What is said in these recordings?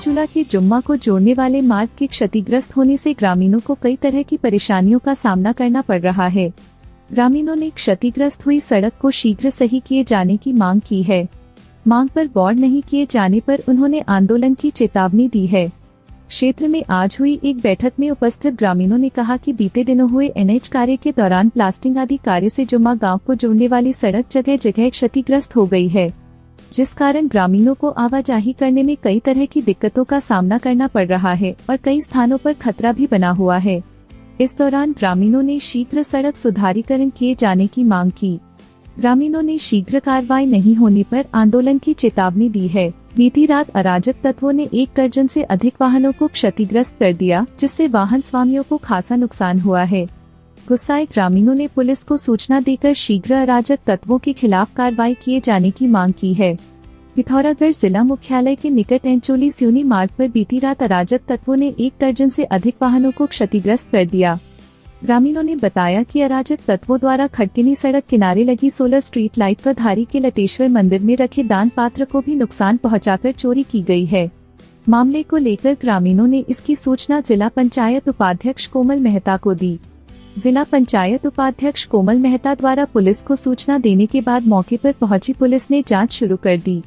धारचूला के जुम्मा को जोड़ने वाले मार्ग के क्षतिग्रस्त होने से ग्रामीणों को कई तरह की परेशानियों का सामना करना पड़ रहा है। ग्रामीणों ने क्षतिग्रस्त हुई सड़क को शीघ्र सही किए जाने की मांग की है। मांग पर गौर नहीं किए जाने पर उन्होंने आंदोलन की चेतावनी दी है। क्षेत्र में आज हुई एक बैठक में उपस्थित ग्रामीणों ने कहा कि बीते दिनों हुए एनएच कार्य के दौरान प्लास्टिंग आदि कार्य से जुम्मा गांव को जोड़ने वाली सड़क जगह जगह क्षतिग्रस्त हो गई है, जिस कारण ग्रामीणों को आवाजाही करने में कई तरह की दिक्कतों का सामना करना पड़ रहा है और कई स्थानों पर खतरा भी बना हुआ है। इस दौरान ग्रामीणों ने शीघ्र सड़क सुधारीकरण किए जाने की मांग की। ग्रामीणों ने शीघ्र कार्रवाई नहीं होने पर आंदोलन की चेतावनी दी है। बीती रात अराजक तत्वों ने 1 दर्जन से अधिक वाहनों को क्षतिग्रस्त कर दिया, जिससे वाहन स्वामियों को खासा नुकसान हुआ है। गुस्साए ग्रामीणों ने पुलिस को सूचना देकर शीघ्र अराजक तत्वों के खिलाफ कार्रवाई किए जाने की मांग की है। पिथौरागढ़ जिला मुख्यालय के निकट एंचोली सिवनी मार्ग पर बीती रात अराजक तत्वों ने 1 दर्जन से अधिक वाहनों को क्षतिग्रस्त कर दिया। ग्रामीणों ने बताया कि अराजक तत्वों द्वारा खटकिनी सड़क किनारे लगी सोलर स्ट्रीट लाइट व धारी के लटेश्वर मंदिर में रखे दान पात्र को भी नुकसान पहुंचाकर चोरी की गई है। मामले को लेकर ग्रामीणों ने इसकी सूचना जिला पंचायत उपाध्यक्ष कोमल मेहता को दी। जिला पंचायत उपाध्यक्ष कोमल मेहता द्वारा पुलिस को सूचना देने के बाद मौके पर पहुंची पुलिस ने जांच शुरू कर दी।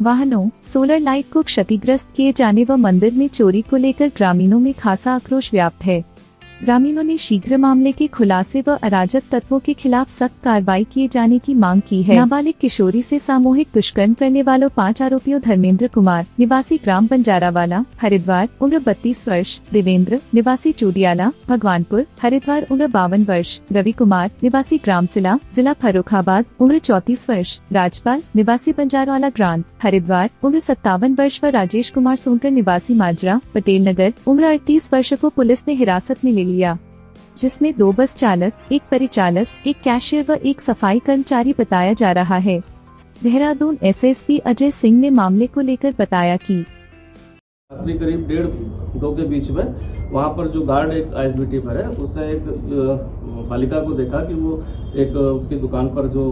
वाहनों, सोलर लाइट को क्षतिग्रस्त किए जाने व मंदिर में चोरी को लेकर ग्रामीणों में खासा आक्रोश व्याप्त है। ग्रामीणों ने शीघ्र मामले के खुलासे व अराजक तत्वों के खिलाफ सख्त कार्रवाई किए जाने की मांग की है। नाबालिग किशोरी से सामूहिक दुष्कर्म करने वालों 5 आरोपियों धर्मेंद्र कुमार निवासी ग्राम बंजारावाला हरिद्वार उम्र 32 वर्ष, देवेंद्र निवासी चूडियाला भगवानपुर हरिद्वार उम्र 52 वर्ष, रवि कुमार निवासी ग्राम सिला जिला फर्रुखाबाद उम्र 34 वर्ष, राजपाल निवासी बंजारवाला ग्रांट हरिद्वार उम्र 57 वर्ष व राजेश कुमार सोनकर निवासी माजरा पटेल नगर उम्र 38 वर्ष को पुलिस ने हिरासत में ले लिया, जिसमें 2 बस चालक, 1 परिचालक, 1 कैशियर व 1 सफाई कर्मचारी बताया जा रहा है। देहरादून एसएसपी अजय सिंह ने मामले को लेकर बताया कि रात्रि करीब 1:30-2 के बीच में वहाँ पर जो गार्ड एक आईएसबीटी पर है, उसने एक बालिका को देखा कि वो एक उसकी दुकान पर जो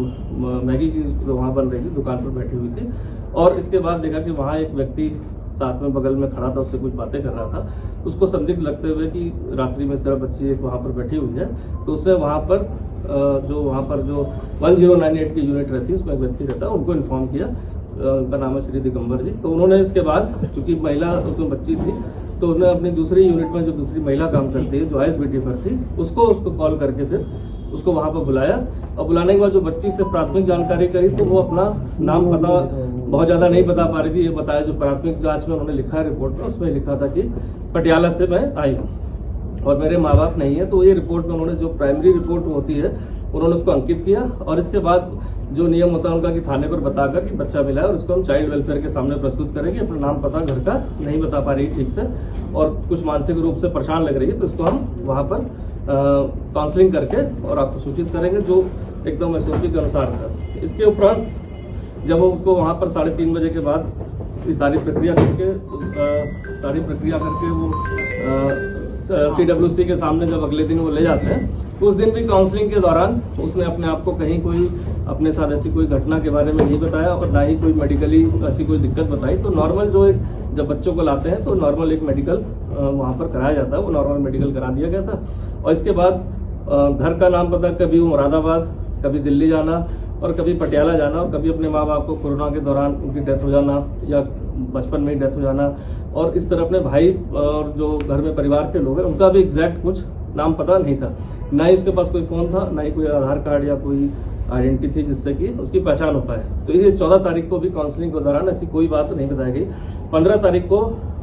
मैगी की वहाँ बन रही थी दुकान पर बैठी हुई थी, और इसके बाद देखा कि वहाँ एक व्यक्ति साथ में बगल में खड़ा था, उससे कुछ बातें कर रहा था। उसको संदिग्ध लगते हुए कि रात्रि में इस तरह बच्ची एक वहाँ पर बैठी हुई है, तो उसने वहाँ पर जो 1098 की यूनिट रहती है उसमें एक व्यक्ति रहता है, उनको इन्फॉर्म किया। उनका नाम है श्री दिगंबर जी। तो उन्होंने इसके बाद चूंकि महिला उसमें बच्ची थी, तो उन्होंने अपनी दूसरी यूनिट में जो दूसरी महिला काम करती है जो आईएसबीटी पर थी, उसको कॉल करके फिर उसको वहां पर बुलाया, और बुलाने के बाद जो बच्ची से प्राथमिक जानकारी करी तो वो अपना नाम पता बहुत ज्यादा नहीं बता पा रही थी। ये बताया जो प्राथमिक जांच में उन्होंने लिखा है रिपोर्ट में, उसमें लिखा था कि पटियाला से मैं आई हूँ और मेरे माँ बाप नहीं है। तो ये रिपोर्ट में उन्होंने जो प्राइमरी रिपोर्ट होती है उन्होंने उसको अंकित किया, और इसके बाद जो नियम होता है उनका कि थाने पर बताकर कि बच्चा मिला है और उसको हम चाइल्ड वेलफेयर के सामने प्रस्तुत करेंगे। अपना नाम पता घर का नहीं बता पा रही ठीक से और कुछ मानसिक रूप से परेशान लग रही है, तो इसको हम वहां पर काउंसलिंग करके और आपको सूचित करेंगे जो एकदम एसओपी के अनुसार था। इसके उपरांत जब उसको वहां पर 3:30 बजे के बाद ये सारी प्रक्रिया करके वो CWC के सामने जब अगले दिन वो ले जाते हैं, तो उस दिन भी काउंसलिंग के दौरान उसने अपने आप को कहीं कोई अपने साथ ऐसी कोई घटना के बारे में नहीं बताया और ना ही कोई मेडिकली ऐसी कोई दिक्कत बताई। तो नॉर्मल जो जब बच्चों को लाते हैं तो नॉर्मल एक मेडिकल वहां पर कराया जाता है, वो नॉर्मल मेडिकल करा दिया गया था। और इसके बाद घर का नाम पता, कभी मुरादाबाद, कभी दिल्ली जाना और कभी पटियाला जाना, और कभी अपने माँ बाप को कोरोना के दौरान उनकी डेथ हो जाना या बचपन में ही डेथ हो जाना, और इस तरह अपने भाई और जो घर में परिवार के लोग हैं उनका भी एग्जैक्ट कुछ नाम पता नहीं था। ना ही उसके पास कोई फोन था, ना ही कोई आधार कार्ड या कोई आइडेंटिटी थी जिससे कि उसकी पहचान हो पाए। तो ये 14 तारीख को भी काउंसलिंग के दौरान ऐसी कोई बात नहीं बताई गई। 15 तारीख को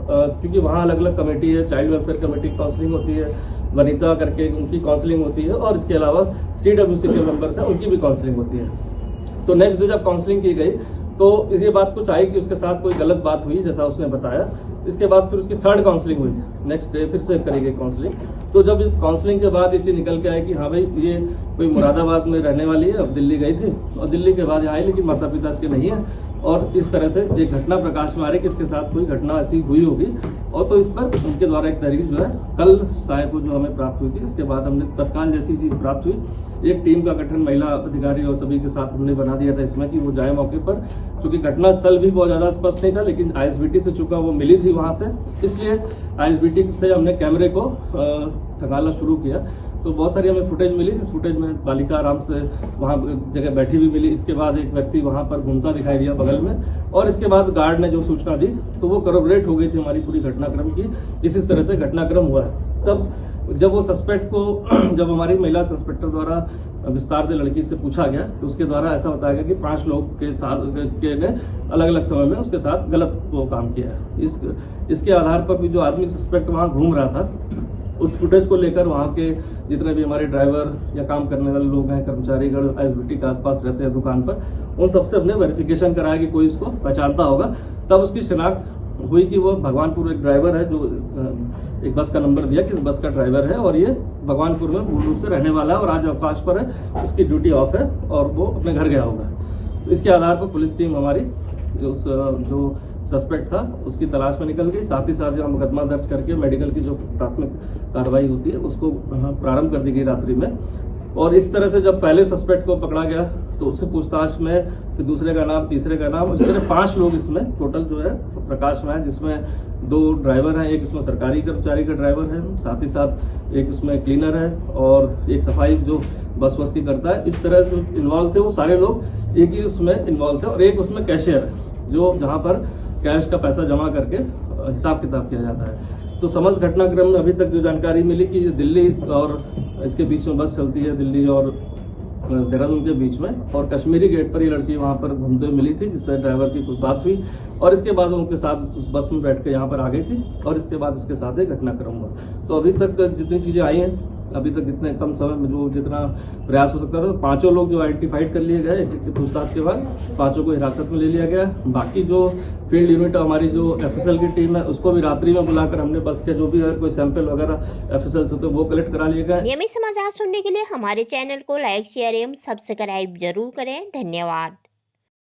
क्योंकि वहाँ अलग अलग कमेटी है, चाइल्ड वेलफेयर कमेटी की काउंसलिंग होती है, वनिता करके उनकी काउंसलिंग होती है, और इसके अलावा CWC के मेंबर्स हैं उनकी भी काउंसलिंग होती है। तो नेक्स्ट डे जब काउंसलिंग की गई तो ये बात कुछ आई कि उसके साथ कोई गलत बात हुई जैसा उसने बताया। इसके बाद फिर उसकी 3rd काउंसलिंग हुई, नेक्स्ट डे फिर से करी गई काउंसलिंग। तो जब इस काउंसलिंग के बाद ये चीज निकल के आई कि हाँ भाई ये कोई मुरादाबाद में रहने वाली है, अब दिल्ली गई थी और दिल्ली के बाद यहाँ आई, लेकिन माता पिता इसके नहीं है। और इस तरह से एक घटना प्रकाश में आ रही कि इसके साथ कोई घटना ऐसी हुई होगी। और तो इस पर उनके द्वारा एक तहरीर जो है कल साय को जो हमें प्राप्त हुई थी, इसके बाद हमने तत्काल जैसी चीज प्राप्त हुई, एक टीम का गठन महिला अधिकारी और सभी के साथ हमने बना दिया था इसमें कि वो जाए मौके पर। चूंकि घटना स्थल भी बहुत ज्यादा स्पष्ट नहीं था, लेकिन आईएसबीटी से चूंकि वो मिली थी वहां से, इसलिए आईएसबीटी से हमने कैमरे को खंगालना शुरू किया। तो बहुत सारी हमें फुटेज मिली, जिस फुटेज में बालिका आराम से वहां जगह बैठी हुई मिली। इसके बाद एक व्यक्ति वहां पर घूमता दिखाई दिया बगल में, और इसके बाद गार्ड ने जो सूचना दी तो वो करोबरेट हो गई थी हमारी पूरी घटनाक्रम की। इस तरह से घटनाक्रम हुआ है। तब जब वो सस्पेक्ट को जब हमारी महिला इंस्पेक्टर द्वारा विस्तार से लड़की से पूछा गया तो उसके द्वारा ऐसा बताया गया कि 5 लोग के साथ ने अलग अलग समय में उसके साथ गलत वो काम किया है। इसके आधार पर भी जो आदमी सस्पेक्ट वहां घूम रहा था, उस फुटेज को लेकर वहां के जितने भी हमारे ड्राइवर या काम करने वाले लोग हैं, कर्मचारीगण आईएसबीटी के आसपास रहते हैं दुकान पर, उन सबसे हमने वेरिफिकेशन कराया कि कोई इसको पहचानता होगा। तब उसकी शिनाख्त हुई कि वो भगवानपुर एक ड्राइवर है, जो एक बस का नंबर दिया कि इस बस का ड्राइवर है और ये भगवानपुर में मूल रूप से रहने वाला है और आज अवकाश पर है, उसकी ड्यूटी ऑफ है और वो अपने घर गया होगा। तो इसके आधार पर पुलिस टीम हमारी जो सस्पेक्ट था उसकी तलाश में निकल गई। साथ ही साथ हम मुकदमा दर्ज करके मेडिकल की जो प्राथमिक कार्रवाई होती है उसको प्रारंभ कर दी गई रात्रि में। और इस तरह से जब पहले सस्पेक्ट को पकड़ा गया तो उससे पूछताछ में फिर दूसरे का नाम, तीसरे का नाम, इस तरह 5 लोग इसमें टोटल जो है प्रकाश में है, जिसमें 2 ड्राइवर हैं, एक इसमें सरकारी कर्मचारी का ड्राइवर है, साथ ही साथ एक उसमें क्लीनर है और एक सफाई जो बस की करता है। इस तरह से इन्वॉल्व थे वो सारे लोग, एक ही उसमें इन्वॉल्व थे। और एक उसमें कैशियर है जो जहां पर कैश का पैसा जमा करके हिसाब किताब किया जाता है। तो समस्त घटनाक्रम में अभी तक जो जानकारी मिली कि दिल्ली और इसके बीच में बस चलती है, दिल्ली और देहरादून के बीच में, और कश्मीरी गेट पर ये लड़की वहां पर घूमते हुए मिली थी, जिससे ड्राइवर की कुछ बात हुई और इसके बाद उनके साथ उस बस में बैठ के यहाँ पर आ गई थी और इसके बाद इसके साथ एक घटनाक्रम हुआ। तो अभी तक जितनी चीजें आई हैं, अभी तक इतने कम समय में जो जितना प्रयास हो सकता था, 5 लोग जो आइडेंटिफाइड कर लिए गए, एक पूछताछ के बाद 5 को हिरासत में ले लिया गया। बाकी जो फील्ड यूनिट हमारी जो एफएसएल की टीम है उसको भी रात्रि में बुलाकर हमने बस के जो भी अगर कोई सैंपल वगैरह एफएसएल से तो वो कलेक्ट करा लिए गए। नियमित समाचार सुनने के लिए हमारे चैनल को लाइक, शेयर एवं सब्सक्राइब जरूर करें। धन्यवाद।